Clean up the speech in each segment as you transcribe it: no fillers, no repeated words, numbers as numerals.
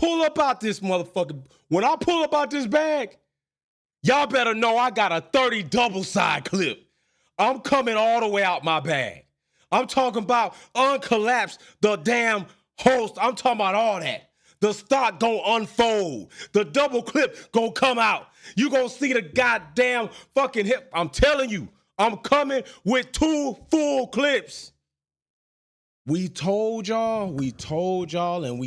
pull up out this motherfucker, when I pull up out this bag, y'all better know I got a 30 double side clip. I'm coming all the way out my bag. I'm talking about uncollapse the damn host. I'm talking about all that. The stock gonna unfold. The double clip gonna come out. You gonna see the goddamn fucking hip. I'm telling you, I'm coming with 2 full clips. We told y'all, and we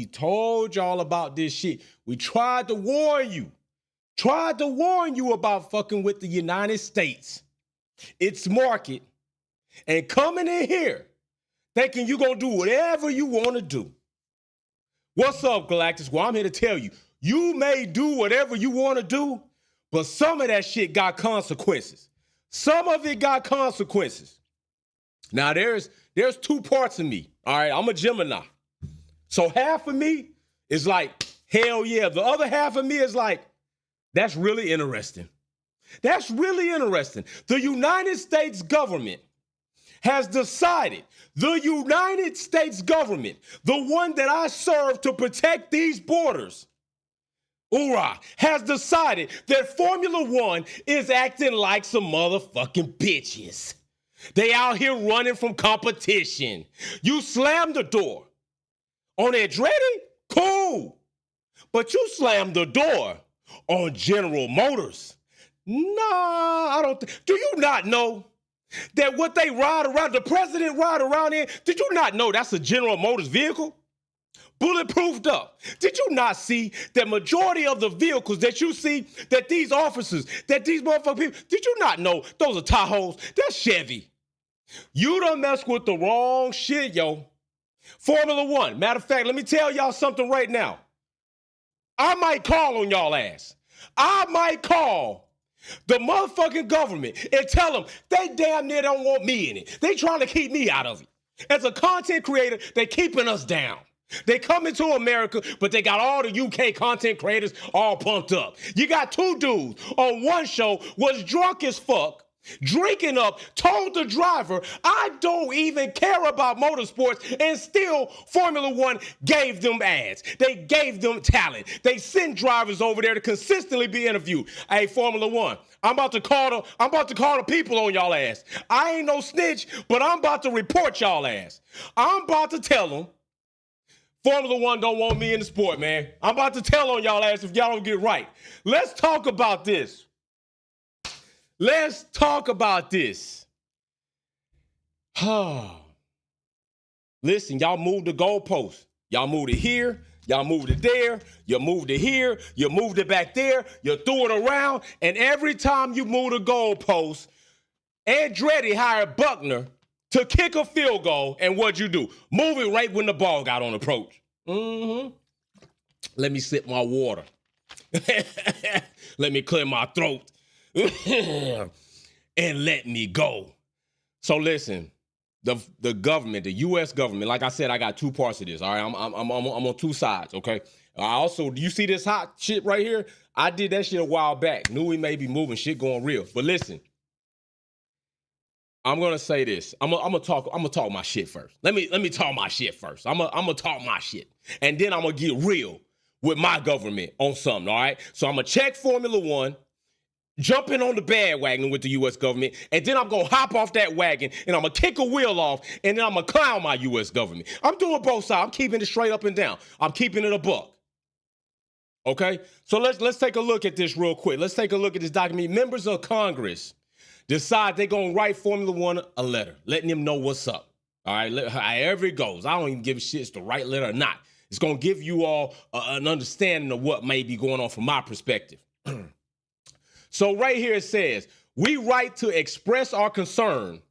told y'all about this shit. We tried to warn you. About fucking with the United States, its market, and coming in here thinking you gonna do whatever you wanna do. What's up, Galactus? Well, I'm here to tell you, you may do whatever you wanna do, but some of that shit got consequences. Some of it got consequences. Now, there's 2 parts of me, all right? I'm a Gemini. So half of me is like, hell yeah. The other half of me is like, that's really interesting. That's really interesting. The United States government has decided, the United States government, the one that I serve to protect these borders, hoorah, has decided that Formula One is acting like some motherfucking bitches. They out here running from competition. You slammed the door on Andretti? Cool. But you slammed the door on General Motors. Nah, I don't think. Do you not know that what they ride around, the president ride around in, did you not know that's a General Motors vehicle? Bulletproofed up. Did you not see that majority of the vehicles that you see, that these officers, that these motherfucking people, did you not know those are Tahoes? That's Chevy. You done mess with the wrong shit, yo. Formula One. Matter of fact, let me tell y'all something right now. I might call on y'all ass. I might call the motherfucking government and tell them they damn near don't want me in it. They trying to keep me out of it. As a content creator, they keeping us down. They coming to America, but they got all the UK content creators all pumped up. You got 2 dudes on one show was drunk as fuck, drinking up, told the driver, I don't even care about motorsports, and still Formula One gave them ads. They gave them talent. They sent drivers over there to consistently be interviewed. Hey, Formula One, I'm about to call the people on y'all ass. I ain't no snitch, but I'm about to report y'all ass. I'm about to tell them Formula One don't want me in the sport, man. I'm about to tell on y'all ass if y'all don't get right. Let's talk about this. Let's talk about this. Listen, y'all moved the goalpost. Y'all moved it here. Y'all moved it there. You moved it here. You moved it back there. You threw it around. And every time you move the goalpost, Andretti hired Buckner to kick a field goal. And what'd you do? Move it right when the ball got on approach. Let me sip my water. Let me clear my throat. And let me go. So listen, the government, the U.S. government, like I said, I got 2 parts of this. All right, I'm on 2 sides. Okay. I also, do you see this hot shit right here? I did that shit a while back. Knew we may be moving, shit going real. But listen, I'm gonna say this. I'm gonna talk my shit first. Let me talk my shit first. I'm gonna talk my shit, and then I'm gonna get real with my government on something. All right. So I'm gonna check Formula One, jumping on the bandwagon with the U.S. government, and then I'm going to hop off that wagon, and I'm going to kick a wheel off, and then I'm going to clown my U.S. government. I'm doing both sides. I'm keeping it straight up and down. I'm keeping it a buck. Okay? So let's take a look at this real quick. Let's take a look at this document. Members of Congress decide they're going to write Formula One a letter, letting them know what's up. All right? However it goes. I don't even give a shit it's the right letter or not. It's going to give you all an understanding of what may be going on from my perspective. So right here it says, we write to express our concern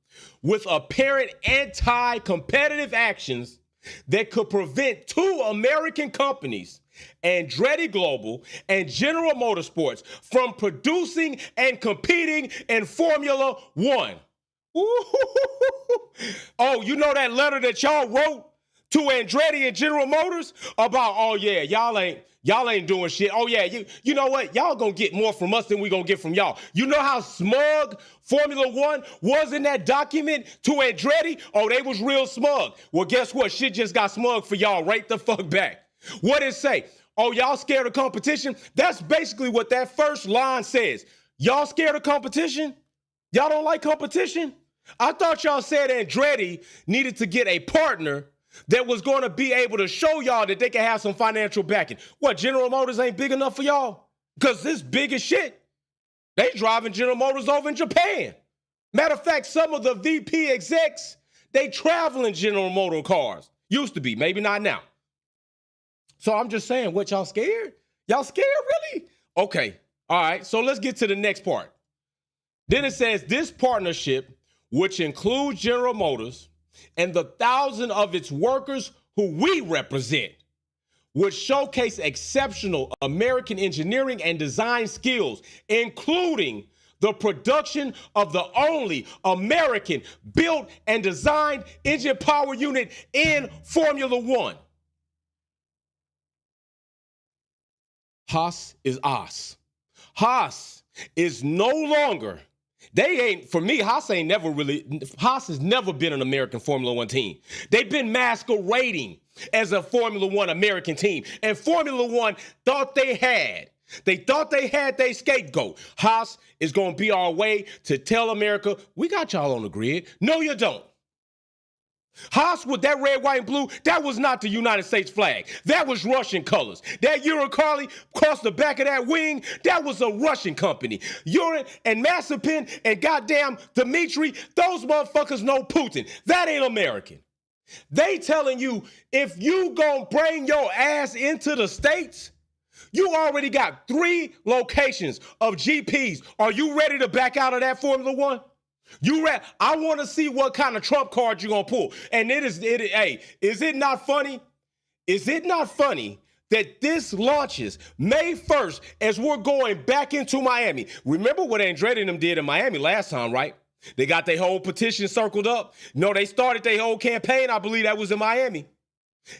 with apparent anti-competitive actions that could prevent 2 American companies, Andretti Global and General Motorsports, from producing and competing in Formula One. Oh, you know that letter that y'all wrote to Andretti and General Motors about, oh yeah, y'all ain't doing shit. Oh yeah, you know what? Y'all gonna get more from us than we gonna get from y'all. You know how smug Formula One was in that document to Andretti? Oh, they was real smug. Well, guess what? Shit just got smug for y'all right the fuck back. What it say? Oh, y'all scared of competition? That's basically what that first line says. Y'all scared of competition? Y'all don't like competition? I thought y'all said Andretti needed to get a partner that was going to be able to show y'all that they can have some financial backing. What, General Motors ain't big enough for y'all? Because this big as shit. They driving General Motors over in Japan. Matter of fact, some of the VP execs, they travel in General Motor cars. Used to be, maybe not now. So I'm just saying, what, y'all scared? Y'all scared, really? Okay, all right, so let's get to the next part. Then it says, this partnership, which includes General Motors and the 1,000 of its workers who we represent, would showcase exceptional American engineering and design skills, including the production of the only American built and designed engine power unit in Formula One. Haas is us. Haas is no longer, Haas has never been an American Formula One team. They've been masquerading as a Formula One American team. And Formula One thought they had their scapegoat. Haas is going to be our way to tell America, we got y'all on the grid. No, you don't. Haas with that red, white, and blue, that was not the United States flag. That was Russian colors. That Uralkali across the back of that wing, that was a Russian company. Urine and Mazepin and goddamn Dmitry, those motherfuckers know Putin. That ain't American. They telling you, if you gonna bring your ass into the States, you already got 3 locations of GPs. Are you ready to back out of that Formula One? I want to see what kind of trump card you're going to pull. And is it not funny? Is it not funny that this launches May 1st as we're going back into Miami? Remember what Andretti and them did in Miami last time, right? They got their whole petition circled up. No, they started their whole campaign. I believe that was in Miami.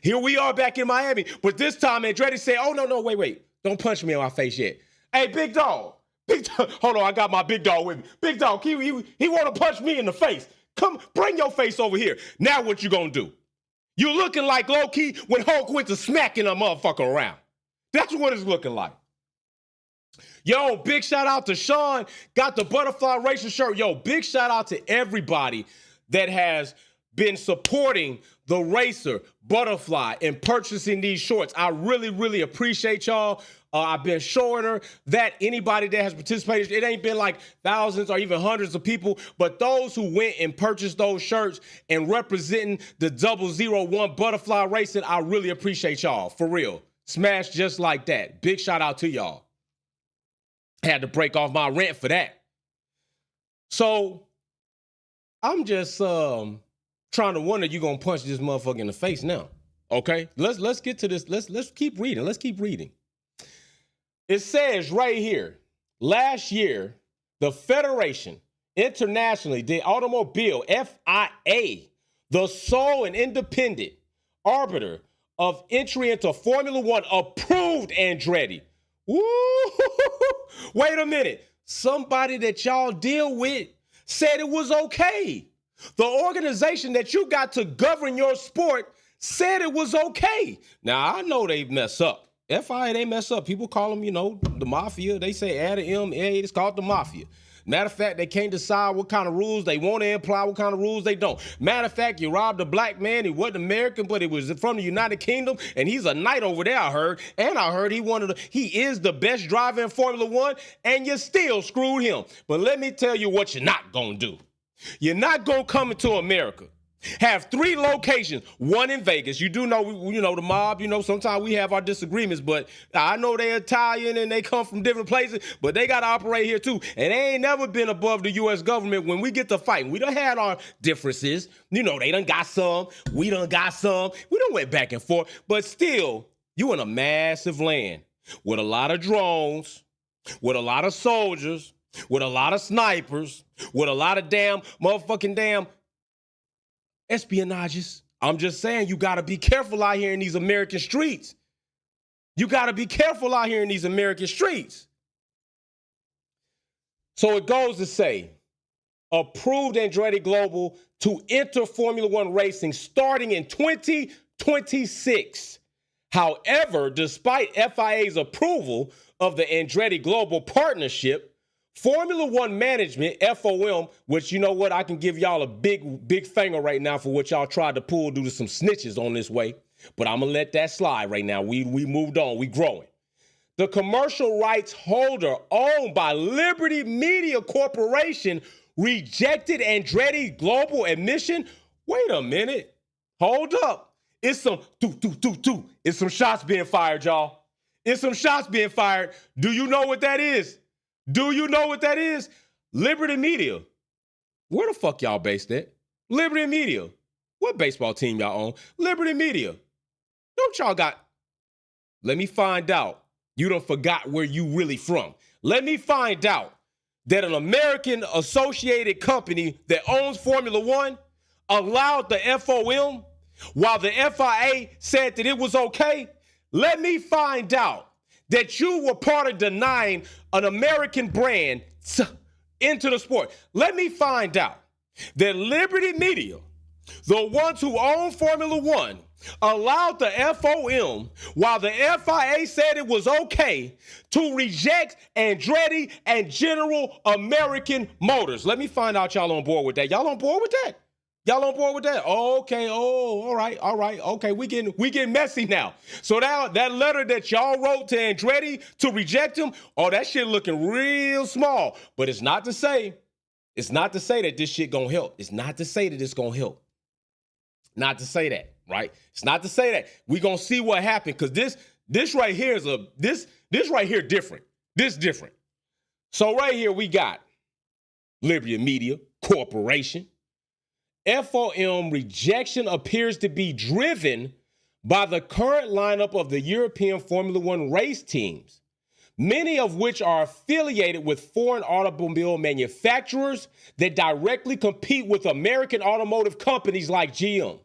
Here we are back in Miami. But this time Andretti said, oh, no, wait. Don't punch me in my face yet. Hey, big dog. Hold on, I got my big dog with me. Big dog, he want to punch me in the face. Come, bring your face over here. Now what you gonna do? You looking like low-key when Hulk went to smacking a motherfucker around. That's what it's looking like. Yo, big shout out to Sean, got the butterfly racing shirt. Yo, big shout out to everybody that has been supporting the racer Butterfly and purchasing these shorts. I really, really appreciate y'all. I've been showing her that anybody that has participated, it ain't been like thousands or even hundreds of people, but those who went and purchased those shirts and representing the 001 Butterfly Racing, I really appreciate y'all, for real. Smash just like that. Big shout out to y'all. Had to break off my rant for that. So I'm just trying to wonder, you gonna punch this motherfucker in the face now. Okay, let's get to this. Let's keep reading. It says right here, last year, the Federation internationally, the automobile, FIA, the sole and independent arbiter of entry into Formula One, approved Andretti. Woo! Wait a minute. Somebody that y'all deal with said it was okay. The organization that you got to govern your sport said it was okay. Now, I know they mess up. FIA, they mess up. People call them, the mafia. They say add an M, it's called the mafia. Matter of fact, they can't decide what kind of rules they want to imply, what kind of rules they don't. Matter of fact, you robbed a black man. He wasn't American, but he was from the United Kingdom, and he's a knight over there, I heard. And I heard he is the best driver in Formula One, and you still screwed him. But let me tell you what you're not going to do. You're not going to come into America, have 3 locations, one in Vegas. You do know, the mob, sometimes we have our disagreements, but I know they're Italian and they come from different places, but they got to operate here too. And they ain't never been above the U.S. government when we get to fighting. We done had our differences. They done got some. We done got some. We done went back and forth. But still, you in a massive land with a lot of drones, with a lot of soldiers, with a lot of snipers, with a lot of damn espionages. I'm just saying, you got to be careful out here in these American streets. You got to be careful out here in these American streets. So it goes to say, approved Andretti Global to enter Formula One racing starting in 2026. However, despite FIA's approval of the Andretti Global Partnership, Formula One Management, FOM, which you know what, I can give y'all a big finger right now for what y'all tried to pull due to some snitches on this way, but I'm going to let that slide right now. We moved on. We growing. The commercial rights holder owned by Liberty Media Corporation rejected Andretti Global admission. Wait a minute. Hold up. It's some It's some shots being fired, y'all. It's some shots being fired. Do you know what that is? Do you know what that is? Liberty Media. Where the fuck y'all based at? Liberty Media. What baseball team y'all own? Liberty Media. Don't y'all got... Let me find out. You done forgot where you really from. Let me find out that an American associated company that owns Formula One allowed the FOM while the FIA said that it was okay. Let me find out that you were part of denying an American brand into the sport. Let me find out that Liberty Media, the ones who own Formula One, allowed the FOM while the FIA said it was okay to reject Andretti and General American Motors. Let me find out y'all on board with that. Y'all on board with that? Y'all on board with that? Oh, okay. Oh, all right. Okay, we getting messy now. So now that letter that y'all wrote to Andretti to reject him, oh, that shit looking real small. But it's not to say that this shit gonna help. It's not to say that it's gonna help. Not to say that, right? It's not to say that. We gonna see what happened, because this right here is this right here different. This different. So right here we got Liberty Media Corporation. FOM rejection appears to be driven by the current lineup of the European Formula One race teams, many of which are affiliated with foreign automobile manufacturers that directly compete with American automotive companies like GM.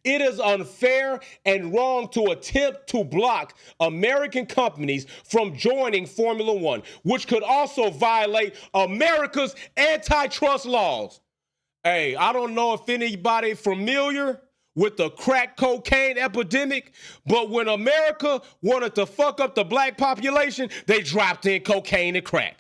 It is unfair and wrong to attempt to block American companies from joining Formula One, which could also violate America's antitrust laws. Hey, I don't know if anybody familiar with the crack cocaine epidemic, but when America wanted to fuck up the black population, they dropped in cocaine and crack.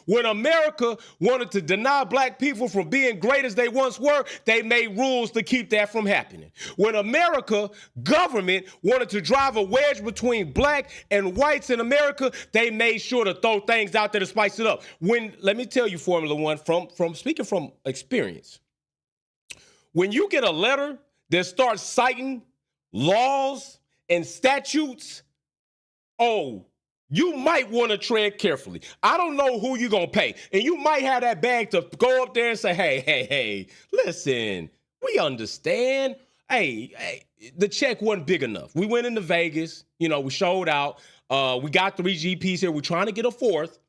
When America wanted to deny black people from being great as they once were, they made rules to keep that from happening. When America government wanted to drive a wedge between black and whites in America, they made sure to throw things out there to spice it up. Let me tell you, Formula One, from speaking from experience, when you get a letter that starts citing laws and statutes, you might want to tread carefully. I don't know who you're going to pay. And you might have that bag to go up there and say, hey, listen, we understand. Hey, the check wasn't big enough. We went into Vegas. We showed out. We got 3 GPs here. We're trying to get a 4th.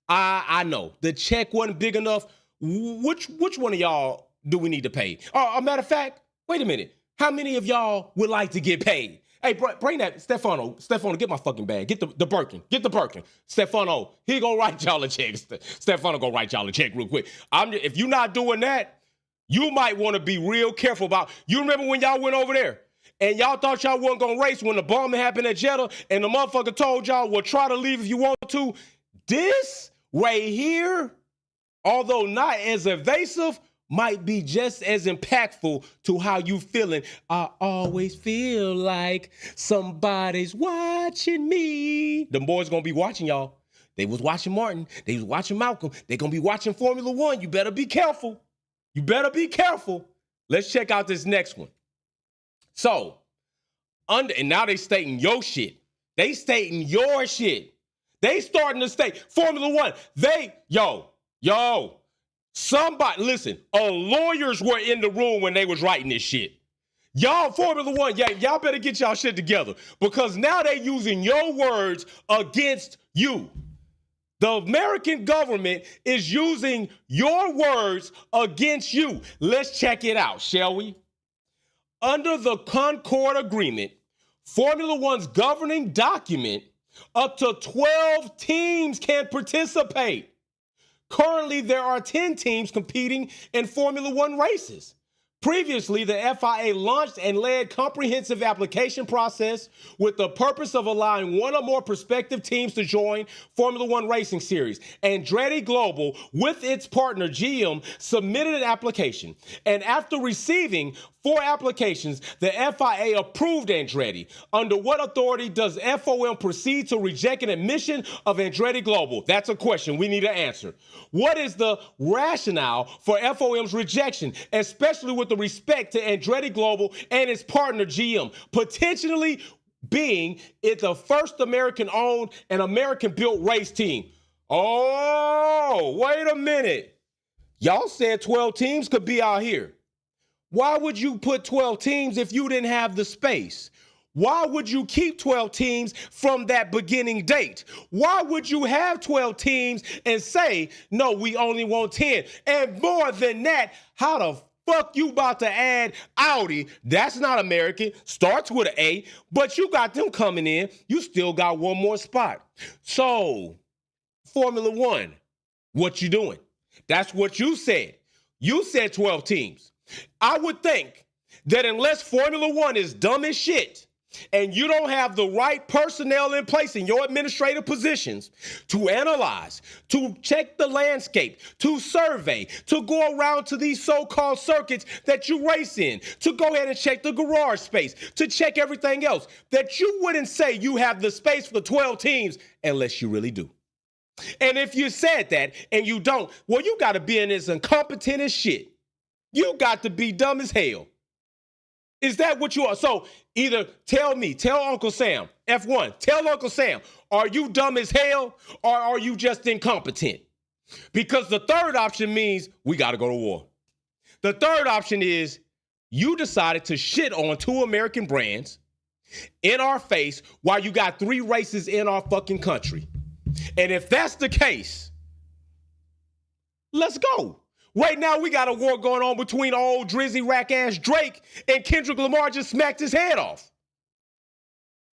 I know. The check wasn't big enough. Which one of y'all do we need to pay? A matter of fact, wait a minute. How many of y'all would like to get paid? Hey, bring that, Stefano, get my fucking bag. Get the Birkin. Get the Birkin. Stefano, he gonna write y'all a check. Stefano gonna write y'all a check real quick. If you're not doing that, you might want to be real careful about. You remember when y'all went over there and y'all thought y'all wasn't gonna race when the bombing happened at Jeddah and the motherfucker told y'all, well, try to leave if you want to. This right here, although not as evasive, might be just as impactful to how you feeling. I always feel like somebody's watching me. Them boys gonna be watching y'all. They was watching Martin. They was watching Malcolm. They gonna be watching Formula One. You better be careful. You better be careful. Let's check out this next one. So, and now they stating your shit. They stating your shit. They starting to state Formula One. Somebody, listen, lawyers were in the room when they was writing this shit. Y'all, Formula One, y'all better get y'all shit together, because now they using your words against you. The American government is using your words against you. Let's check it out, shall we? Under the Concord Agreement, Formula One's governing document, up to 12 teams can participate. Currently, there are 10 teams competing in Formula One races. Previously, the FIA launched and led comprehensive application process with the purpose of allowing one or more prospective teams to join Formula One racing series. Andretti Global, with its partner GM, submitted an application. And after receiving 4 applications, the FIA approved Andretti. Under what authority does FOM proceed to reject an admission of Andretti Global? That's a question we need an answer. What is the rationale for FOM's rejection, especially with respect to Andretti Global and its partner GM, potentially being it the first American-owned and American-built race team? Oh, wait a minute. Y'all said 12 teams could be out here. Why would you put 12 teams if you didn't have the space? Why would you keep 12 teams from that beginning date? Why would you have 12 teams and say, no, we only want 10? And more than that, how the fuck you about to add Audi? That's not American. Starts with an A, but you got them coming in. You still got one more spot. So, Formula One, what you doing? That's what you said. You said 12 teams. I would think that unless Formula One is dumb as shit, and you don't have the right personnel in place in your administrative positions to analyze, to check the landscape, to survey, to go around to these so-called circuits that you race in, to go ahead and check the garage space, to check everything else, that you wouldn't say you have the space for 12 teams unless you really do. And if you said that and you don't, well, you got to be in as incompetent as shit. You got to be dumb as hell. Is that what you are? So either tell Uncle Sam, F1, tell Uncle Sam, are you dumb as hell or are you just incompetent? Because the third option means we got to go to war. The third option is you decided to shit on 2 American brands in our face while you got 3 races in our fucking country. And if that's the case, let's go. Right now, we got a war going on between old drizzy rack-ass Drake and Kendrick Lamar just smacked his head off.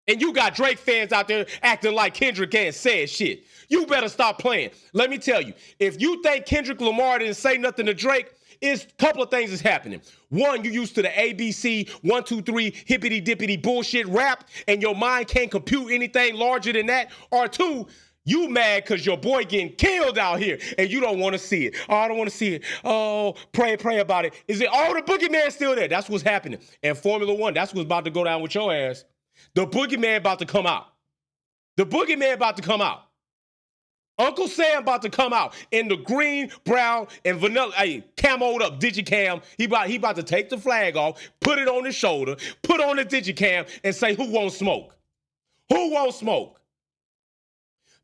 And you got Drake fans out there acting like Kendrick ain't said shit. You better stop playing. Let me tell you, if you think Kendrick Lamar didn't say nothing to Drake, it's a couple of things is happening. One, you used to the ABC 1, 2, 3 hippity-dippity bullshit rap, and your mind can't compute anything larger than that. Or 2, you mad because your boy getting killed out here and you don't want to see it. Oh, I don't want to see it. Oh, pray about it. Is it all the boogeyman still there? That's what's happening. And Formula One, that's what's about to go down with your ass. The boogeyman about to come out. The boogeyman about to come out. Uncle Sam about to come out in the green, brown, and vanilla, camoed up digicam. He about to take the flag off, put it on his shoulder, put on the digicam, and say, who won't smoke? Who won't smoke?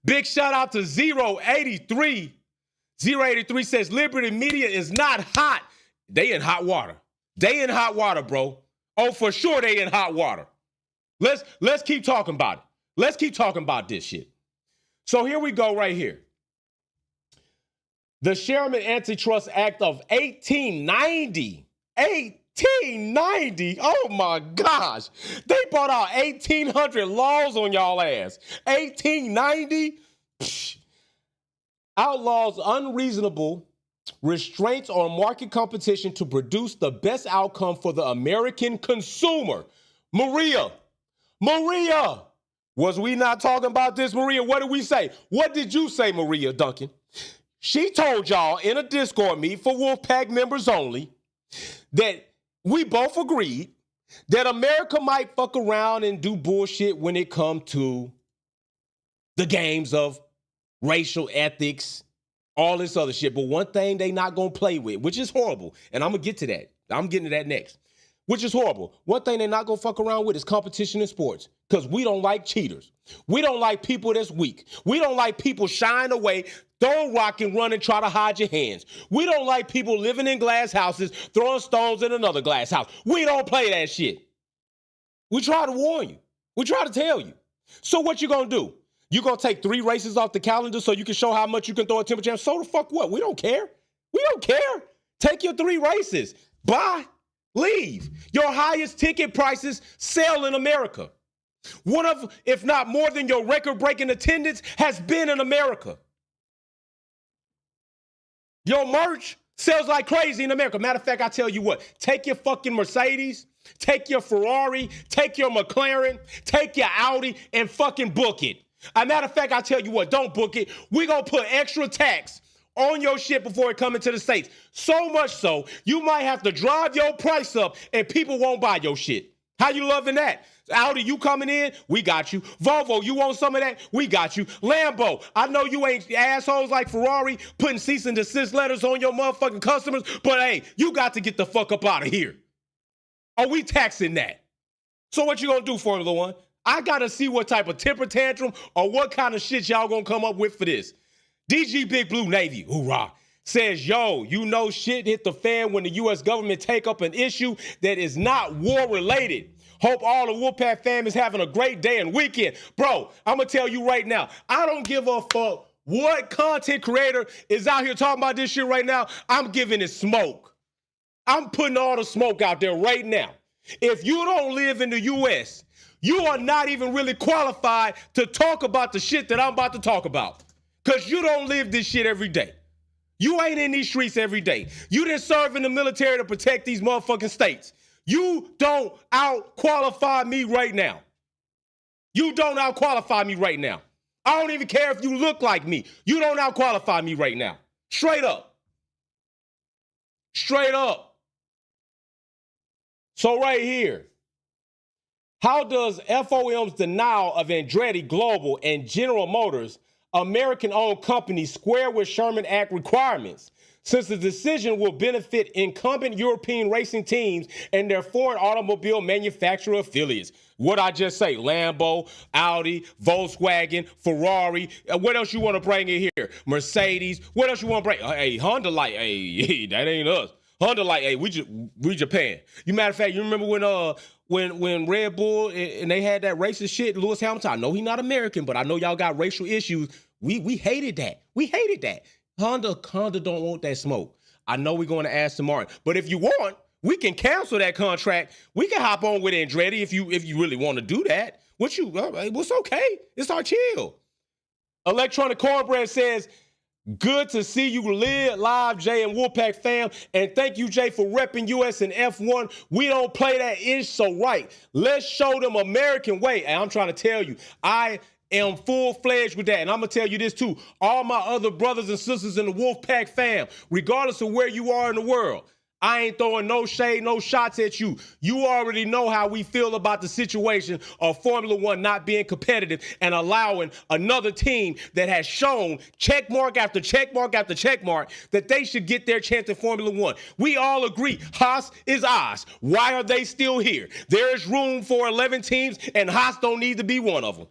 Big shout out to 083. 083 says Liberty Media is not hot. They in hot water. They in hot water, bro. Oh, for sure they in hot water. Let's keep talking about it. Let's keep talking about this shit. So here we go right here. The Sherman Antitrust Act of 1890. 1890. Oh my gosh. They brought out 1800 laws on y'all ass. 1890. Psh. Outlaws unreasonable restraints on market competition to produce the best outcome for the American consumer. Maria. Was we not talking about this, Maria? What did we say? What did you say, Maria Duncan? She told y'all in a Discord meet for Wolfpack members only that we both agreed that America might fuck around and do bullshit when it comes to the games of racial ethics, all this other shit. But one thing they not going to play with, which is horrible, and I'm going to get to that. I'm getting to that next, which is horrible. One thing they not going to fuck around with is competition in sports because we don't like cheaters. We don't like people that's weak. We don't like people shying away, throw a rock and run and try to hide your hands. We don't like people living in glass houses, throwing stones in another glass house. We don't play that shit. We try to warn you. We try to tell you. So what you going to do? You going to take 3 races off the calendar so you can show how much you can throw a temper jam? So the fuck what? We don't care. We don't care. Take your 3 races. Bye. Leave. Your highest ticket prices sell in America. One of, if not more than your record-breaking attendance has been in America. Your merch Sells like crazy in America. Matter of fact, I tell you what, take your fucking Mercedes, take your Ferrari, take your McLaren, take your Audi, and fucking book it. As a matter of fact, I tell you what, don't book it. We're going to put extra tax on your shit before it comes into the States. So much so, you might have to drive your price up and people won't buy your shit. How you loving that? Audi, you coming in? We got you. Volvo, you want some of that? We got you. Lambo, I know you ain't assholes like Ferrari putting cease and desist letters on your motherfucking customers, but hey, you got to get the fuck up out of here. Are we taxing that? So what you gonna do, Formula One? I gotta see what type of temper tantrum or what kind of shit y'all gonna come up with for this. DG Big Blue Navy, hoorah, says, yo, you know shit hit the fan when the U.S. government take up an issue that is not war-related. Hope all the Wolfpack fam is having a great day and weekend. Bro, I'm going to tell you right now, I don't give a fuck what content creator is out here talking about this shit right now. I'm giving it smoke. I'm putting all the smoke out there right now. If you don't live in the U.S., you are not even really qualified to talk about the shit that I'm about to talk about. Because you don't live this shit every day. You ain't in these streets every day. You didn't serve in the military to protect these motherfucking states. You don't out-qualify me right now. You don't out-qualify me right now. I don't even care if you look like me. You don't out-qualify me right now. Straight up. Straight up. So right here, how does FOM's denial of Andretti Global and General Motors, American-owned companies, square with Sherman Act requirements, since the decision will benefit incumbent European racing teams and their foreign automobile manufacturer affiliates? What I just say, Lambo, Audi, Volkswagen, Ferrari, what else you want to bring in here? Mercedes, what else you want to bring? Hey, Honda Light, hey, that ain't us. Honda Light, hey, we Japan. You matter of fact, you remember when Red Bull and they had that racist shit, Lewis Hamilton? I know he's not American, but I know y'all got racial issues. We hated that. We hated that. Honda don't want that smoke. I know we're going to Aston Martin, but if you want, we can cancel that contract. We can hop on with Andretti if you really want to do that. What's okay? It's our chill. Electronic Cornbread says, good to see you live, Jay and Wolfpack fam. And thank you, Jay, for repping US and F1. We don't play that ish, so right. Let's show them American way. And I'm trying to tell you, I am full-fledged with that. And I'm going to tell you this, too. All my other brothers and sisters in the Wolfpack fam, regardless of where you are in the world, I ain't throwing no shade, no shots at you. You already know how we feel about the situation of Formula One not being competitive and allowing another team that has shown check mark after check mark after check mark that they should get their chance in Formula One. We all agree Haas is ours. Why are they still here? There is room for 11 teams, and Haas don't need to be one of them.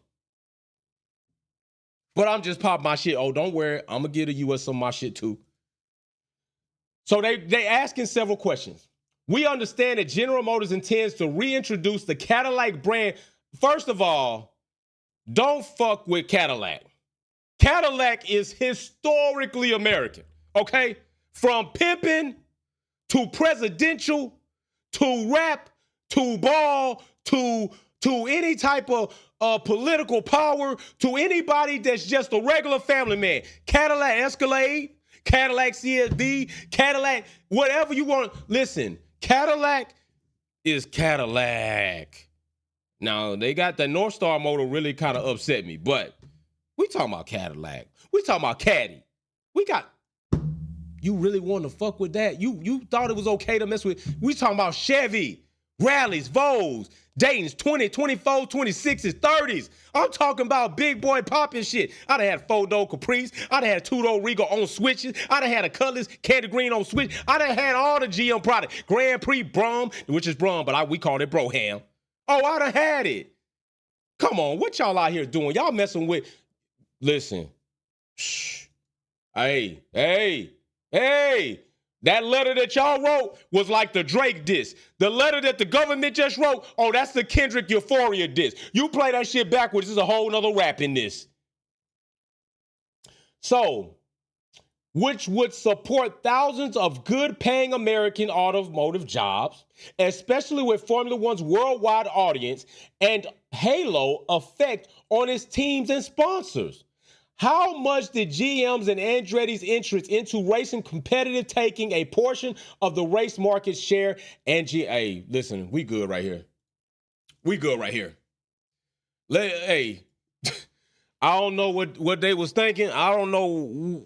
But I'm just popping my shit. Oh, don't worry. I'm going to give the U.S. some of my shit, too. So they asking several questions. We understand that General Motors intends to reintroduce the Cadillac brand. First of all, don't fuck with Cadillac. Cadillac is historically American, okay? From pimping to presidential to rap to ball to any type of political power to anybody that's just a regular family man. Cadillac Escalade, Cadillac CSV, Cadillac, whatever you want. Listen, Cadillac is Cadillac. Now, they got the North Star motor really kind of upset me, but we talking about Cadillac. We talking about Caddy. You really want to fuck with that? You thought it was okay to mess with? We talking about Chevy, Rallies, Vols, Dayton's, 20, 24, 26s, 30s. I'm talking about big boy popping shit. I done had 4-door Caprice. I done had a 2-door Regal on switches. I done had a Cutlass Candy Green on switch. I done had all the GM products. Grand Prix Brom, which is Brom, but we call it Broham. Oh, I done had it. Come on, what y'all out here doing? Y'all messing with, listen. Shh. Hey. That letter that y'all wrote was like the Drake diss. The letter that the government just wrote, oh, that's the Kendrick Euphoria diss. You play that shit backwards, there's a whole nother rap in this. So, which would support thousands of good-paying American automotive jobs, especially with Formula One's worldwide audience and halo effect on its teams and sponsors. How much did GM's and Andretti's interest into racing competitive taking a portion of the race market share? Hey, listen, we good right here. We good right here. Hey, I don't know what they was thinking. I don't know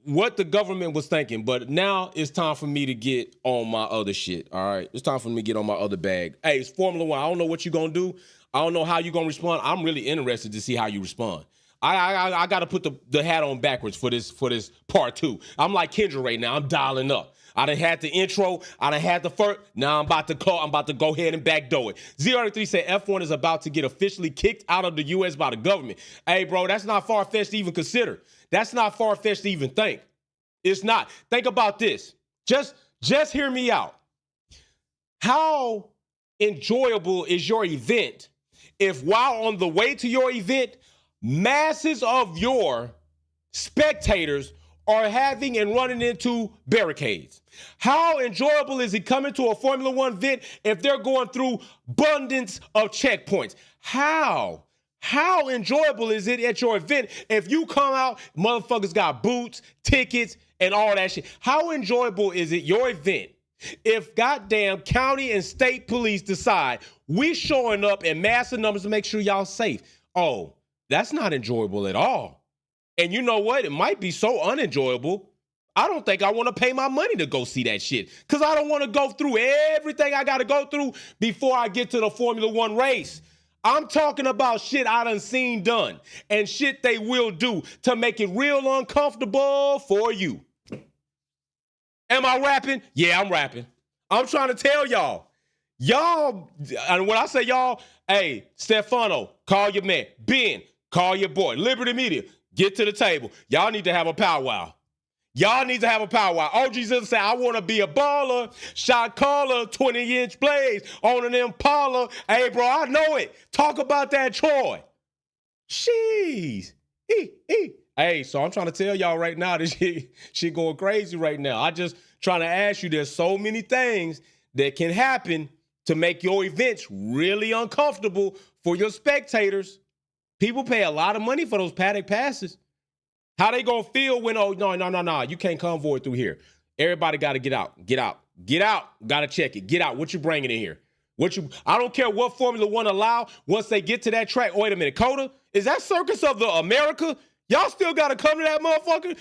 what the government was thinking, but now it's time for me to get on my other shit, all right? It's time for me to get on my other bag. Hey, it's Formula One. I don't know what you're going to do. I don't know how you're going to respond. I'm really interested to see how you respond. I got to put the hat on backwards for this part two. I'm like Kendra right now. I'm dialing up. I done had the intro. I done had the first. Now I'm about to go ahead and backdoor it. Z33 said F1 is about to get officially kicked out of the U.S. by the government. Hey, bro, that's not far-fetched to even consider. That's not far-fetched to even think. It's not. Think about this. Just hear me out. How enjoyable is your event if while on the way to your event, masses of your spectators are having and running into barricades? How enjoyable is it coming to a Formula One event if they're going through abundance of checkpoints? How enjoyable is it at your event if you come out, motherfuckers got boots, tickets, and all that shit? How enjoyable is it, your event, if goddamn county and state police decide we showing up in massive numbers to make sure y'all safe? Oh, that's not enjoyable at all. And you know what? It might be so unenjoyable, I don't think I want to pay my money to go see that shit, because I don't want to go through everything I got to go through before I get to the Formula One race. I'm talking about shit I done seen done and shit they will do to make it real uncomfortable for you. Am I rapping? Yeah, I'm rapping. I'm trying to tell y'all. Y'all, and when I say y'all, hey, Stefano, call your man. Ben, call your boy. Liberty Media, get to the table. Y'all need to have a powwow. Y'all need to have a powwow. OG Zilla said, I want to be a baller, shot caller, 20-inch blades on an Impala. Hey, bro, I know it. Talk about that Troy. Jeez. Hey, so I'm trying to tell y'all right now, this shit going crazy right now. I just trying to ask you, there's so many things that can happen to make your events really uncomfortable for your spectators. People pay a lot of money for those paddock passes. How they gonna feel when, oh, no, you can't convoy through here. Everybody got to get out. Got to check it. Get out. What you bringing in here? I don't care what Formula One allow once they get to that track. Wait a minute, Coda, is that Circus of the America? Y'all still got to come to that motherfucker?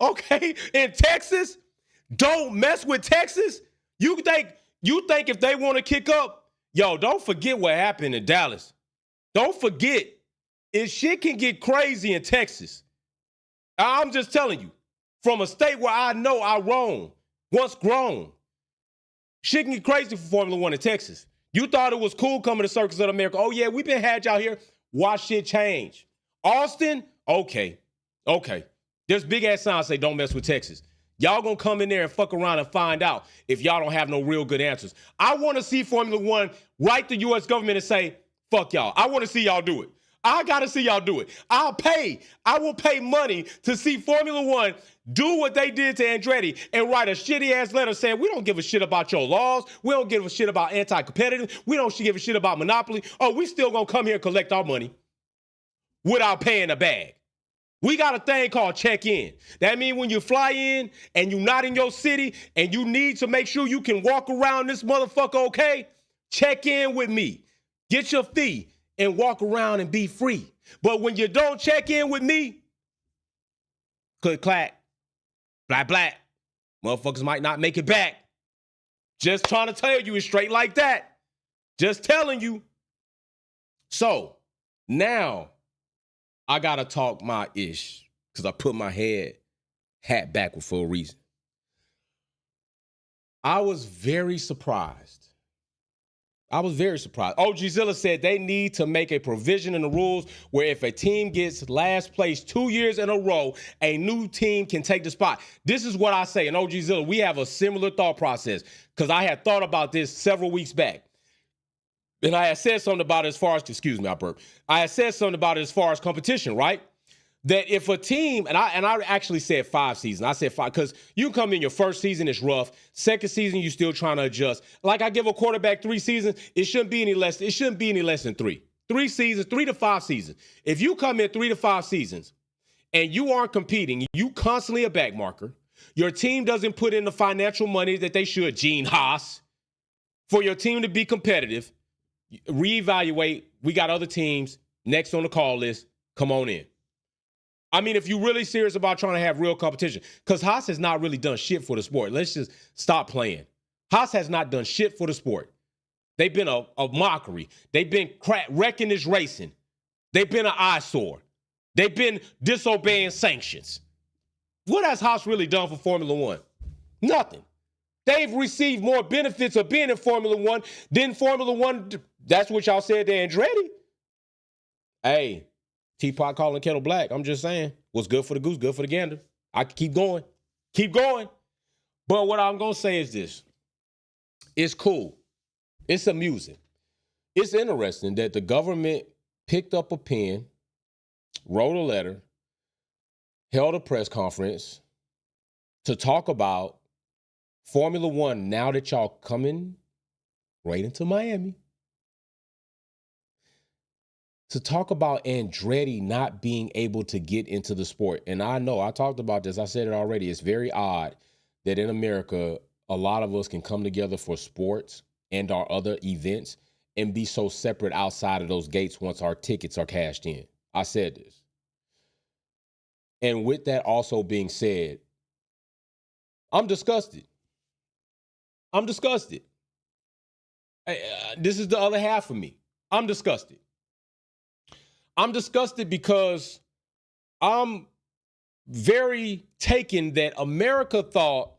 Okay. In Texas, don't mess with Texas. You think if they want to kick up, yo, don't forget what happened in Dallas. Don't forget. If shit can get crazy in Texas, I'm just telling you, from a state where I know I roam, once grown, shit can get crazy for Formula One in Texas. You thought it was cool coming to Circus of America. Oh, yeah, we've been had y'all here. Watch shit change. Austin, okay. There's big-ass signs say don't mess with Texas. Y'all gonna come in there and fuck around and find out if y'all don't have no real good answers. I want to see Formula One write the U.S. government and say, fuck y'all. I want to see y'all do it. I got to see y'all do it. I will pay money to see Formula One do what they did to Andretti and write a shitty-ass letter saying, we don't give a shit about your laws. We don't give a shit about anti-competitive. We don't give a shit about monopoly. Oh, we still going to come here and collect our money without paying a bag. We got a thing called check-in. That means when you fly in and you're not in your city and you need to make sure you can walk around this motherfucker okay, check in with me. Get your fee and walk around and be free. But when you don't check in with me, click, clack, blah, motherfuckers might not make it back. Just trying to tell you it's straight like that. Just telling you. So, now, I got to talk my ish because I put my hat backward for a reason. I was very surprised. OG Zilla said they need to make a provision in the rules where if a team gets last place 2 years in a row, a new team can take the spot. This is what I say. And OG Zilla, we have a similar thought process because I had thought about this several weeks back. And I had said something about it as far as, excuse me, I burped. I had said something about it as far as competition, right? That if a team, and I actually said 5 seasons. I said 5 because you come in your first season, it's rough. Second season, you're still trying to adjust. Like I give a quarterback 3 seasons, it shouldn't be any less than 3. 3 to 5 seasons. If you come in 3 to 5 seasons and you aren't competing, you constantly a back marker, your team doesn't put in the financial money that they should, Gene Haas, for your team to be competitive, reevaluate. We got other teams next on the call list. Come on in. I mean, if you're really serious about trying to have real competition, because Haas has not really done shit for the sport. Let's just stop playing. Haas has not done shit for the sport. They've been a mockery. They've been wrecking this racing. They've been an eyesore. They've been disobeying sanctions. What has Haas really done for Formula One? Nothing. They've received more benefits of being in Formula One than Formula One. That's what y'all said to Andretti. Hey, Teapot calling kettle black. I'm just saying, what's good for the goose, good for the gander. I can keep going. Keep going. But what I'm going to say is this. It's cool. It's amusing. It's interesting that the government picked up a pen, wrote a letter, held a press conference to talk about Formula One now that y'all coming right into Miami. To talk about Andretti not being able to get into the sport. And I know, I talked about this, I said it already, it's very odd that in America, a lot of us can come together for sports and our other events and be so separate outside of those gates once our tickets are cashed in. I said this. And with that also being said, I'm disgusted. I'm disgusted. This is the other half of me. I'm disgusted. I'm disgusted because I'm very taken that America thought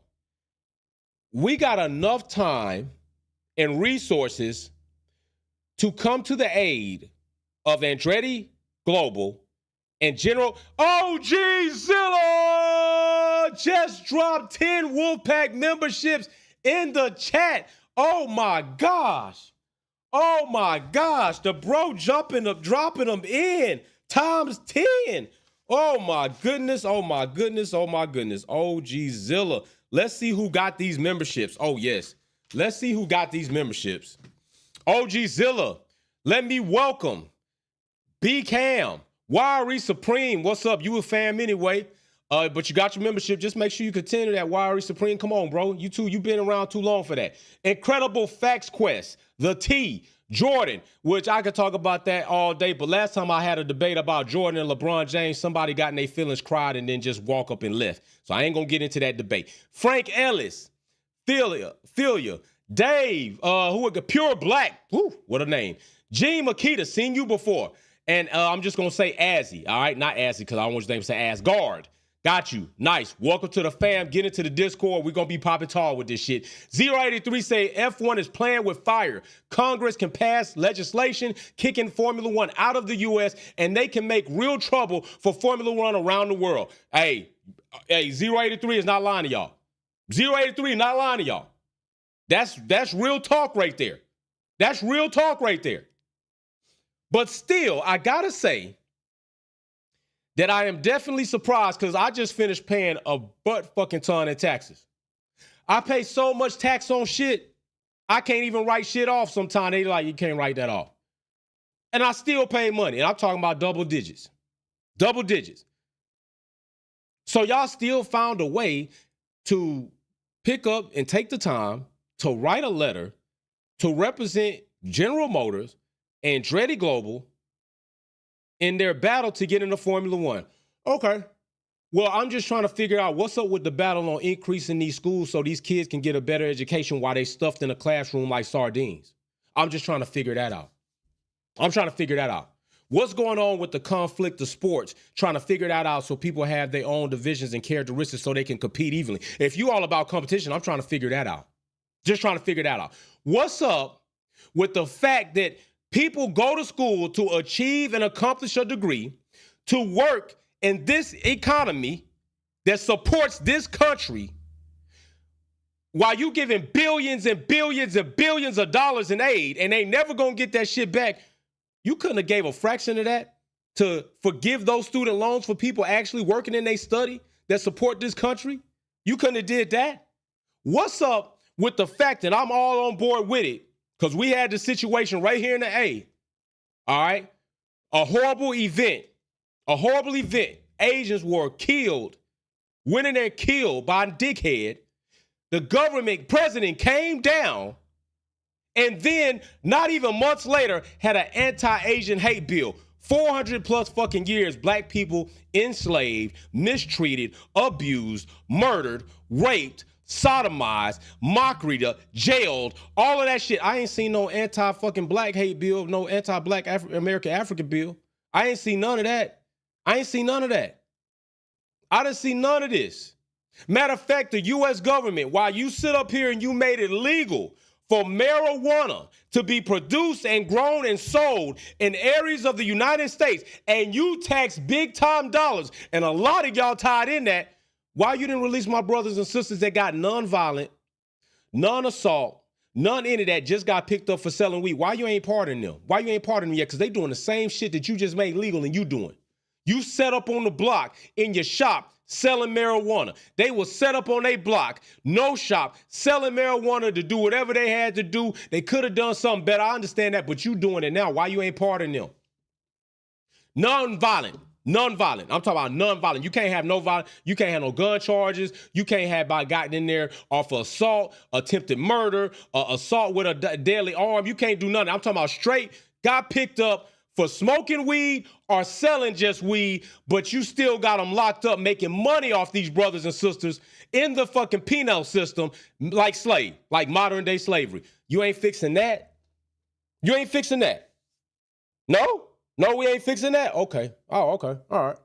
we got enough time and resources to come to the aid of Andretti Global and General OG Zilla just dropped 10 Wolfpack memberships in the chat. Oh my gosh. Oh my gosh. The bro dropping them in times 10. Oh my goodness. Oh my goodness. Oh my goodness. OG Zilla. Let's see who got these memberships. Oh yes. Let's see who got these memberships. OG Zilla. Let me welcome B Cam. Wiry Supreme. What's up? You a fam anyway. But you got your membership. Just make sure you continue that, Wiry Supreme. Come on, bro. You too. You've been around too long for that. Incredible Facts Quest. The T. Jordan, which I could talk about that all day. But last time I had a debate about Jordan and LeBron James, somebody got in their feelings, cried, and then just walk up and left. So I ain't going to get into that debate. Frank Ellis. Philia. Dave. Pure Black. Woo, what a name. Gene Makita. Seen you before. And I'm just going to say Azzy. All right? Not Azzy because I don't want your name to say Asgard. Got you. Nice. Welcome to the fam. Get into the Discord. We're going to be popping tall with this shit. 083 say F1 is playing with fire. Congress can pass legislation kicking Formula One out of the U.S., and they can make real trouble for Formula One around the world. Hey, 083 is not lying to y'all. 083 is not lying to y'all. That's real talk right there. That's real talk right there. But still, I got to say, that I am definitely surprised because I just finished paying a butt fucking ton in taxes. I pay so much tax on shit, I can't even write shit off sometimes. They like, you can't write that off. And I still pay money. And I'm talking about double digits. Double digits. So y'all still found a way to pick up and take the time to write a letter to represent General Motors and Andretti Global in their battle to get into Formula One. Okay. Well, I'm just trying to figure out what's up with the battle on increasing these schools so these kids can get a better education while they stuffed in a classroom like sardines. I'm just trying to figure that out. What's going on with the conflict of sports? Trying to figure that out so people have their own divisions and characteristics so they can compete evenly. If you all about competition, I'm trying to figure that out. Just trying to figure that out. What's up with the fact that people go to school to achieve and accomplish a degree, to work in this economy that supports this country, while you giving billions and billions and billions of dollars in aid, and they never gonna get that shit back? You couldn't have gave a fraction of that to forgive those student loans for people actually working in their study that support this country? You couldn't have did that? What's up with the fact that I'm all on board with it? Because we had the situation right here in the A All right? A horrible event. Asians were killed, went in there killed by a dickhead. The government president came down, and then not even months later had an anti-Asian hate bill. 400 plus fucking years, black people enslaved, mistreated, abused, murdered, raped, sodomized, mockery, jailed, all of that shit. I ain't seen no anti-fucking black hate bill, no anti-black African bill. I ain't seen none of that. I didn't see none of this. Matter of fact, the U.S. government, while you sit up here and you made it legal for marijuana to be produced and grown and sold in areas of the United States, and you tax big time dollars, and a lot of y'all tied in that, why you didn't release my brothers and sisters that got non-violent, non-assault, none any of that, just got picked up for selling weed? Why you ain't pardoning them? Why you ain't pardoning them yet? Because they doing the same shit that you just made legal and you doing. You set up on the block in your shop selling marijuana. They will set up on their block, no shop, selling marijuana to do whatever they had to do. They could have done something better. I understand that, but you doing it now. Why you ain't pardoning them? Non-violent. I'm talking about non-violent. You can't have no violence. You can't have no gun charges. You can't have by gotten in there off of assault, attempted murder, assault with a deadly arm. You can't do nothing. I'm talking about straight got picked up for smoking weed or selling just weed, but you still got them locked up making money off these brothers and sisters in the fucking penal system like slave, like modern day slavery. You ain't fixing that? You ain't fixing that? No, we ain't fixing that? Okay. Oh, okay. All right.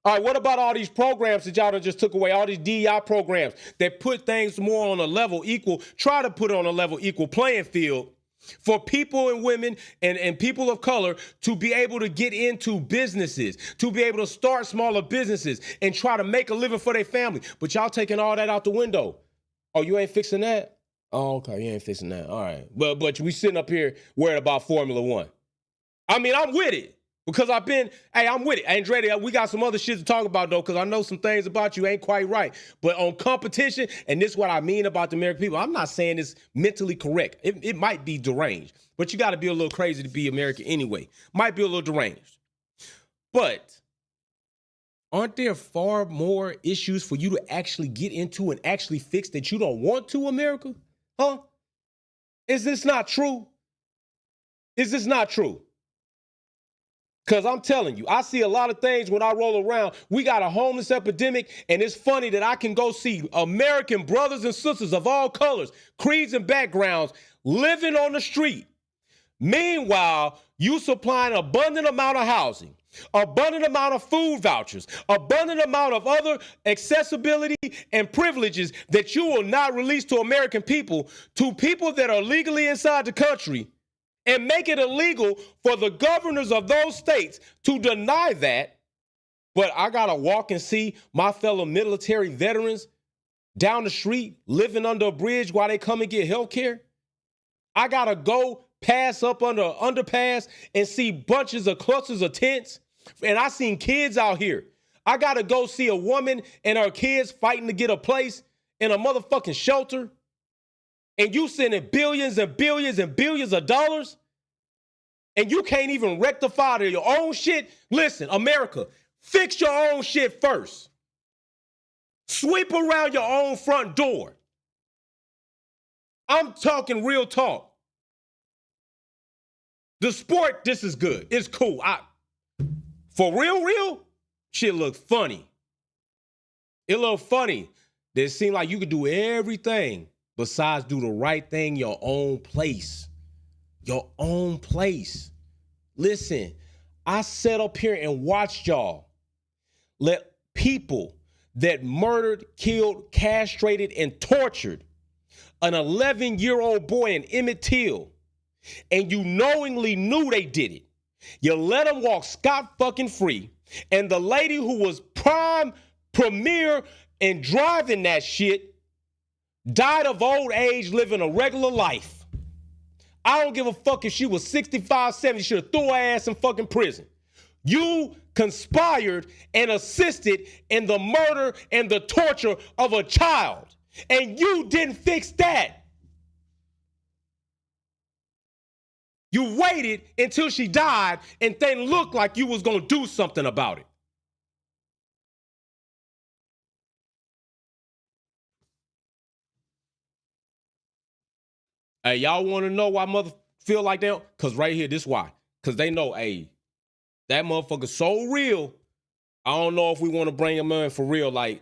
All right, what about all these programs that y'all done just took away, all these DEI programs that put things more on a level equal, try to put it on a level equal playing field for people and women and people of color to be able to get into businesses, to be able to start smaller businesses and try to make a living for their family. But y'all taking all that out the window. Oh, you ain't fixing that? Oh, okay, you ain't fixing that. All right. But we sitting up here worried about Formula One. I mean, I'm with it. Because I'm with it. Andretti, we got some other shit to talk about, though, because I know some things about you ain't quite right. But on competition, and this is what I mean about the American people, I'm not saying it's mentally correct. It might be deranged, but you got to be a little crazy to be American anyway. Might be a little deranged. But aren't there far more issues for you to actually get into and actually fix that you don't want to, America? Huh? Is this not true? Is this not true? Because I'm telling you, I see a lot of things when I roll around. We got a homeless epidemic, and it's funny that I can go see American brothers and sisters of all colors, creeds, and backgrounds living on the street. Meanwhile, you supplying an abundant amount of housing, abundant amount of food vouchers, abundant amount of other accessibility and privileges that you will not release to American people, to people that are legally inside the country, and make it illegal for the governors of those states to deny that. But I got to walk and see my fellow military veterans down the street living under a bridge while they come and get health care. I got to go pass up under an underpass and see bunches of clusters of tents. And I seen kids out here. I got to go see a woman and her kids fighting to get a place in a motherfucking shelter. And you sending billions and billions and billions of dollars, and you can't even rectify your own shit? Listen, America, fix your own shit first. Sweep around your own front door. I'm talking real talk. The sport, this is good. It's cool. For real, shit look funny. It look funny. It seemed like you could do everything besides do the right thing your own place. Your own place. Listen, I sat up here and watched y'all let people that murdered, killed, castrated, and tortured an 11-year-old boy in Emmett Till, and you knowingly knew they did it. You let them walk scot-fucking free, and the lady who was premier and driving that shit died of old age living a regular life. I don't give a fuck if she was 65, 70, should have threw her ass in fucking prison. You conspired and assisted in the murder and the torture of a child, and you didn't fix that. You waited until she died and then looked like you was going to do something about it. Hey, y'all want to know why mother feel like that? Because right here, this why. Because they know, hey, that motherfucker so real. I don't know if we want to bring him in for real. Like,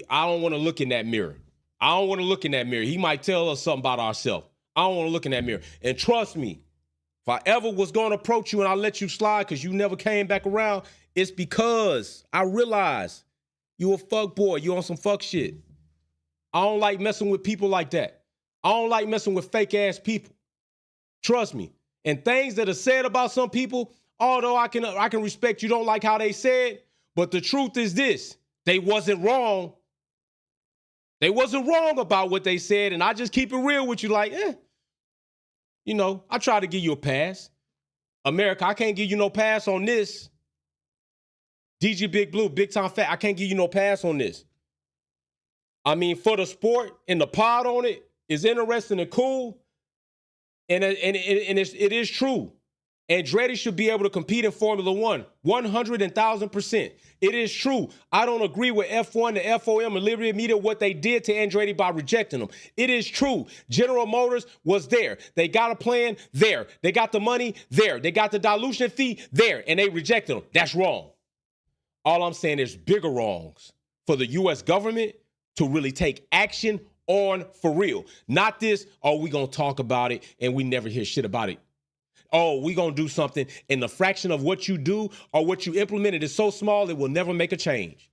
I don't want to look in that mirror. I don't want to look in that mirror. He might tell us something about ourselves. I don't want to look in that mirror. And trust me, if I ever was going to approach you and I let you slide because you never came back around, it's because I realize you a fuck boy. You on some fuck shit. I don't like messing with people like that. I don't like messing with fake ass people. Trust me. And things that are said about some people, although I can respect you don't like how they said, but the truth is this. They wasn't wrong. They wasn't wrong about what they said, and I just keep it real with you like, you know, I try to give you a pass. America, I can't give you no pass on this. DG Big Blue, Big Time Fat, I can't give you no pass on this. I mean, for the sport and the pod on it is interesting and cool, and it is true. Andretti should be able to compete in Formula One, 100,000%. It is true. I don't agree with F1, the FOM, and Liberty Media, what they did to Andretti by rejecting them. It is true. General Motors was there. They got a plan there. They got the money there. They got the dilution fee there, and they rejected them. That's wrong. All I'm saying is bigger wrongs for the U.S. government to really take action on for real. Not this, oh, we going to talk about it, and we never hear shit about it. Oh, we going to do something, and the fraction of what you do or what you implemented is so small it will never make a change.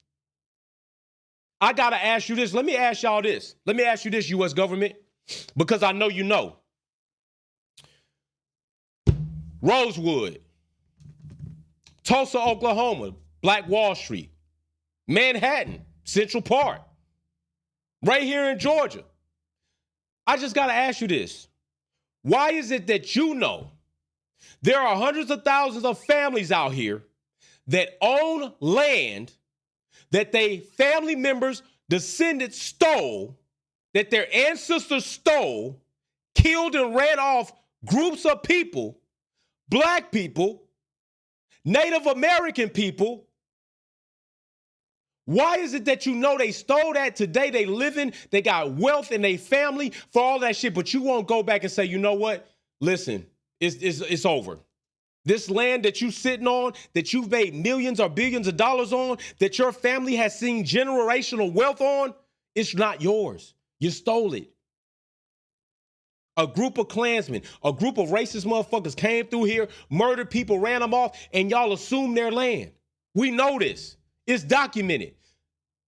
I got to ask you this. Let me ask y'all this. Let me ask you this, U.S. government, because I know you know. Rosewood, Tulsa, Oklahoma, Black Wall Street, Manhattan, Central Park, right here in Georgia. I just got to ask you this. Why is it that you know there are hundreds of thousands of families out here that own land that they family members, descendants stole, that their ancestors stole, killed and ran off groups of people, black people, Native American people? Why is it that you know they stole that? Today they living, they got wealth in their family for all that shit, but you won't go back and say, you know what? Listen, it's over. This land that you sitting on, that you've made millions or billions of dollars on, that your family has seen generational wealth on, it's not yours. You stole it. A group of Klansmen, a group of racist motherfuckers came through here, murdered people, ran them off, and y'all assumed their land. We know this. It's documented.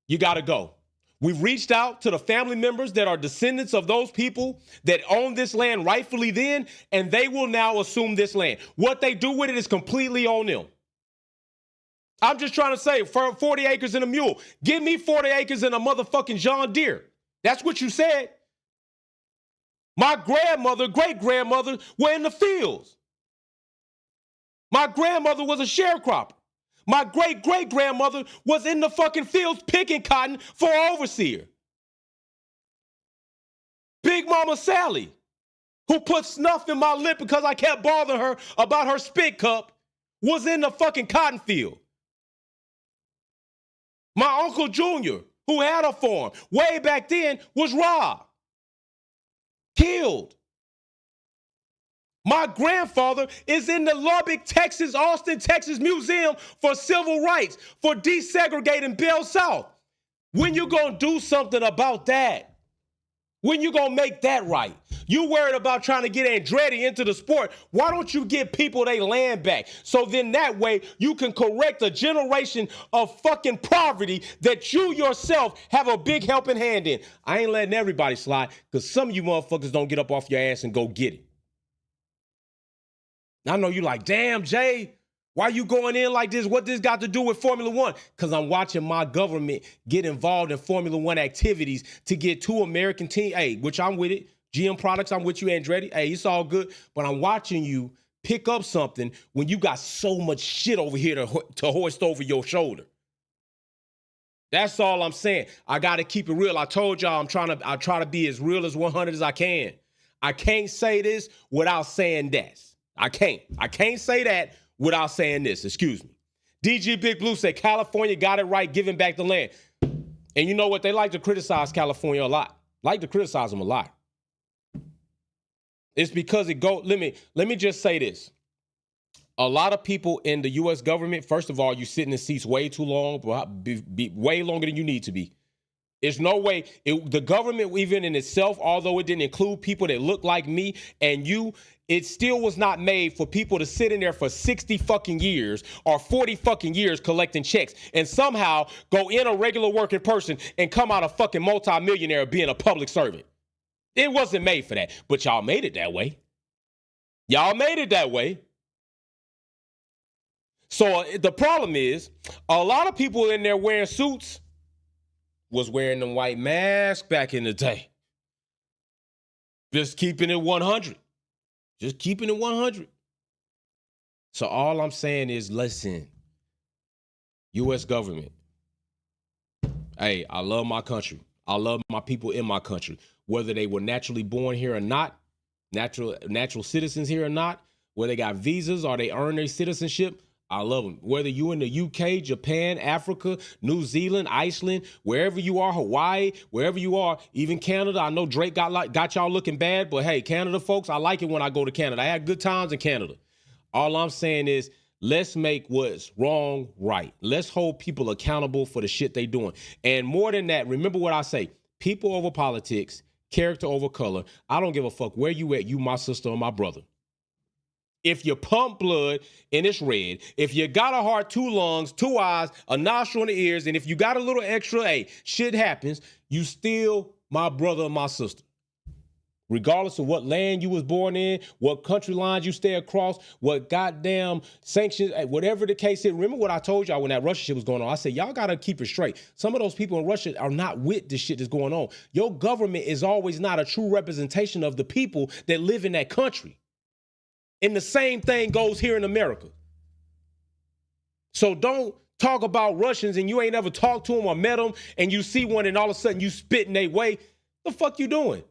You got to go. We've reached out to the family members that are descendants of those people that own this land rightfully then, and they will now assume this land. What they do with it is completely on them. I'm just trying to say, for 40 acres and a mule, give me 40 acres and a motherfucking John Deere. That's what you said. My grandmother, great-grandmother were in the fields. My grandmother was a sharecropper. My great-great-grandmother was in the fucking fields picking cotton for an overseer. Big Mama Sally, who put snuff in my lip because I kept bothering her about her spit cup, was in the fucking cotton field. My Uncle Junior, who had a farm way back then, was robbed, killed. My grandfather is in the Lubbock, Texas, Austin, Texas Museum for Civil Rights, for desegregating Bell South. When you gonna do something about that? When you gonna make that right? You worried about trying to get Andretti into the sport. Why don't you give people their land back? So then that way you can correct a generation of fucking poverty that you yourself have a big helping hand in. I ain't letting everybody slide because some of you motherfuckers don't get up off your ass and go get it. I know you like, damn, Jay, why you going in like this? What this got to do with Formula One? Because I'm watching my government get involved in Formula One activities to get two American teams, hey, which I'm with it. GM Products, I'm with you, Andretti. Hey, it's all good. But I'm watching you pick up something when you got so much shit over here to hoist over your shoulder. That's all I'm saying. I got to keep it real. I told y'all I try to be as real as 100 as I can. I can't say this without saying that. I can't say that without saying this. Excuse me. DG Big Blue said California got it right, giving back the land. And you know what? They like to criticize California a lot. Like to criticize them a lot. It's because let me just say this. A lot of people in the U.S. government, first of all, you sit in the seats way too long, be way longer than you need to be. There's no way. The government, even in itself, although it didn't include people that look like me and you, it still was not made for people to sit in there for 60 fucking years or 40 fucking years collecting checks and somehow go in a regular working person and come out a fucking multimillionaire being a public servant. It wasn't made for that, but y'all made it that way. Y'all made it that way. So the problem is, a lot of people in there wearing suits was wearing them white masks back in the day. Just keeping it 100. Just keeping it 100. So all I'm saying is, listen, U.S. government, hey, I love my country. I love my people in my country, whether they were naturally born here or not, natural citizens here or not, whether they got visas or they earn their citizenship. I love them. Whether you in the UK, Japan, Africa, New Zealand, Iceland, wherever you are, Hawaii, wherever you are, even Canada. I know Drake got y'all looking bad, but hey, Canada folks, I like it when I go to Canada. I had good times in Canada. All I'm saying is, let's make what's wrong right. Let's hold people accountable for the shit they doing. And more than that, remember what I say, people over politics, character over color. I don't give a fuck where you at, you my sister or my brother. If you pump blood and it's red, if you got a heart, 2 lungs, 2 eyes, a nostril in the ears, and if you got a little extra, hey, shit happens, you still my brother or my sister. Regardless of what land you was born in, what country lines you stay across, what goddamn sanctions, whatever the case is. Remember what I told y'all when that Russia shit was going on? I said, y'all got to keep it straight. Some of those people in Russia are not with the shit that's going on. Your government is always not a true representation of the people that live in that country. And the same thing goes here in America. So don't talk about Russians and you ain't ever talked to them or met them and you see one and all of a sudden you spit in their way. The fuck you doing?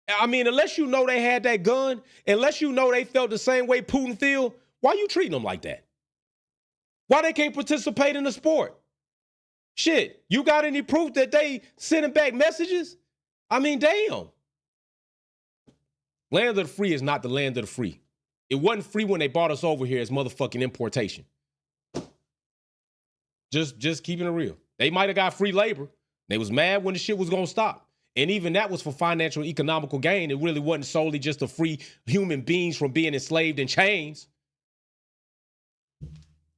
I mean, unless you know they had that gun, unless you know they felt the same way Putin feel, why you treating them like that? Why they can't participate in the sport? Shit, you got any proof that they sending back messages? I mean, damn. Land of the free is not the land of the free. It wasn't free when they brought us over here as motherfucking importation. Just keeping it real. They might have got free labor. They was mad when the shit was going to stop. And even that was for financial, economical gain. It really wasn't solely just to free human beings from being enslaved in chains.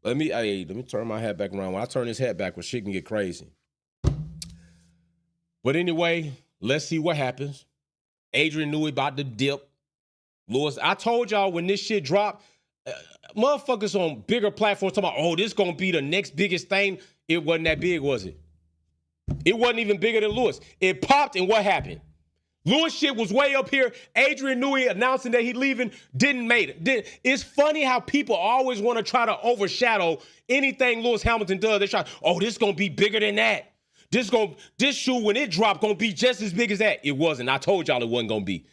Let me turn my hat back around. When I turn this hat backwards, shit can get crazy. But anyway, let's see what happens. Adrian Newey about to dip. Lewis, I told y'all when this shit dropped, motherfuckers on bigger platforms talking about, oh, this gonna be the next biggest thing. It wasn't that big, was it? It wasn't even bigger than Lewis. It popped, and what happened? Lewis shit was way up here. Adrian Newey announcing that he leaving, didn't make it. It's funny how people always want to try to overshadow anything Lewis Hamilton does. They try, oh, this gonna be bigger than that. This shoe, when it dropped, gonna be just as big as that. It wasn't. I told y'all it wasn't gonna be.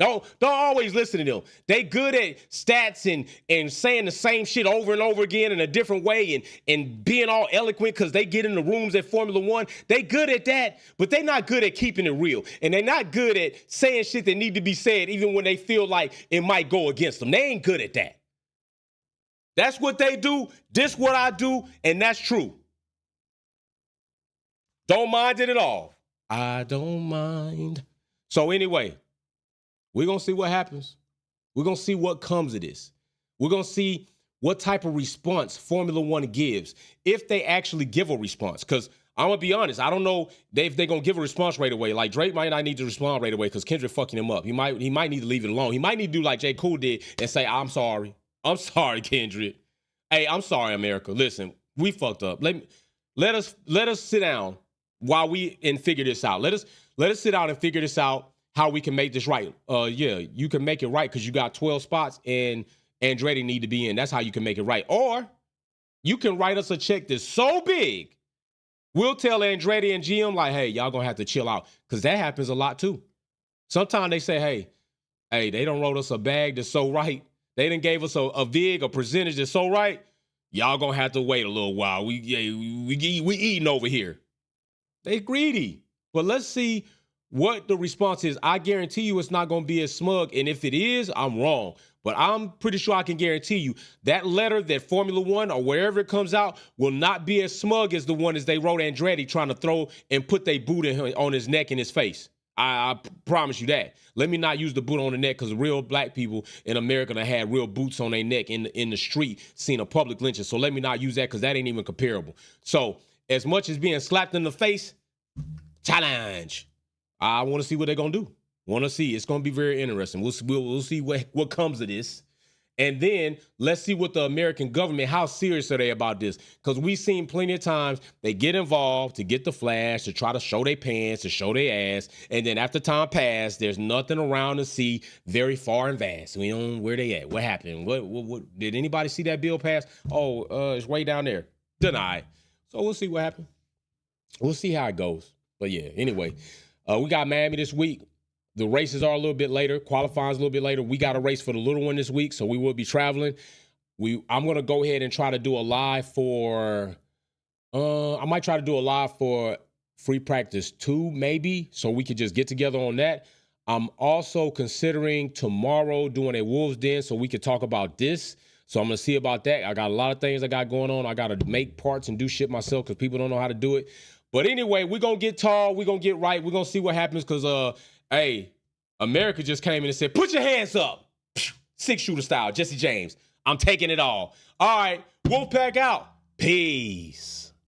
Don't always listen to them. They good at stats and saying the same shit over and over again in a different way and being all eloquent because they get in the rooms at Formula One. They good at that, but they not good at keeping it real. And they're not good at saying shit that need to be said even when they feel like it might go against them. They ain't good at that. That's what they do. This what I do, and that's true. Don't mind it at all. I don't mind. So anyway, we're going to see what happens. We're going to see what comes of this. We're going to see what type of response Formula One gives, if they actually give a response. Because I'm going to be honest, I don't know if they're going to give a response right away. Like, Drake might not need to respond right away because Kendrick fucking him up. He might need to leave it alone. He might need to do like J. Cole did and say, I'm sorry. I'm sorry, Kendrick. Hey, I'm sorry, America. Listen, we fucked up. Let us sit down while we figure this out. Let us sit down and figure this out, how we can make this right. Yeah, you can make it right because you got 12 spots and Andretti need to be in. That's how you can make it right. Or you can write us a check that's so big, we'll tell Andretti and GM like, hey, y'all gonna have to chill out, because that happens a lot too. Sometimes they say, hey, they don't wrote us a bag that's so right They done gave us a vig, a percentage that's so right. Y'all gonna have to wait a little while. We eating over here. They greedy. But let's see what the response is. I guarantee you it's not gonna be as smug. And if it is, I'm wrong. But I'm pretty sure I can guarantee you that letter that Formula One or wherever it comes out will not be as smug as the one as they wrote Andretti trying to throw and put their boot on his neck and his face. I promise you that. Let me not use the boot on the neck because real black people in America that had real boots on their neck in the street seeing a public lynching. So let me not use that because that ain't even comparable. So as much as being slapped in the face, challenge. I want to see what they're going to do. Want to see. It's going to be very interesting. We'll see what comes of this. And then let's see what the American government, how serious are they about this? Because we've seen plenty of times they get involved to get the flash, to try to show their pants, to show their ass. And then after time passed, there's nothing around to see very far and vast. We don't know where they at. What happened? What did anybody see that bill pass? Oh, it's way down there. Denied. So we'll see what happens. We'll see how it goes. But yeah, anyway, we got Miami this week. The races are a little bit later. Qualifying's a little bit later. We got a race for the little one this week, so we will be traveling. I'm going to go ahead and try to do a live for I might try to do a live for Free Practice 2, maybe, so we could just get together on that. I'm also considering tomorrow doing a Wolves Den so we could talk about this. So I'm going to see about that. I got a lot of things I got going on. I got to make parts and do shit myself because people don't know how to do it. But anyway, we're going to get tall. We're going to get right. We're going to see what happens because, hey, America just came in and said, put your hands up. 6-shooter style, Jesse James. I'm taking it all. All right, Wolfpack out. Peace.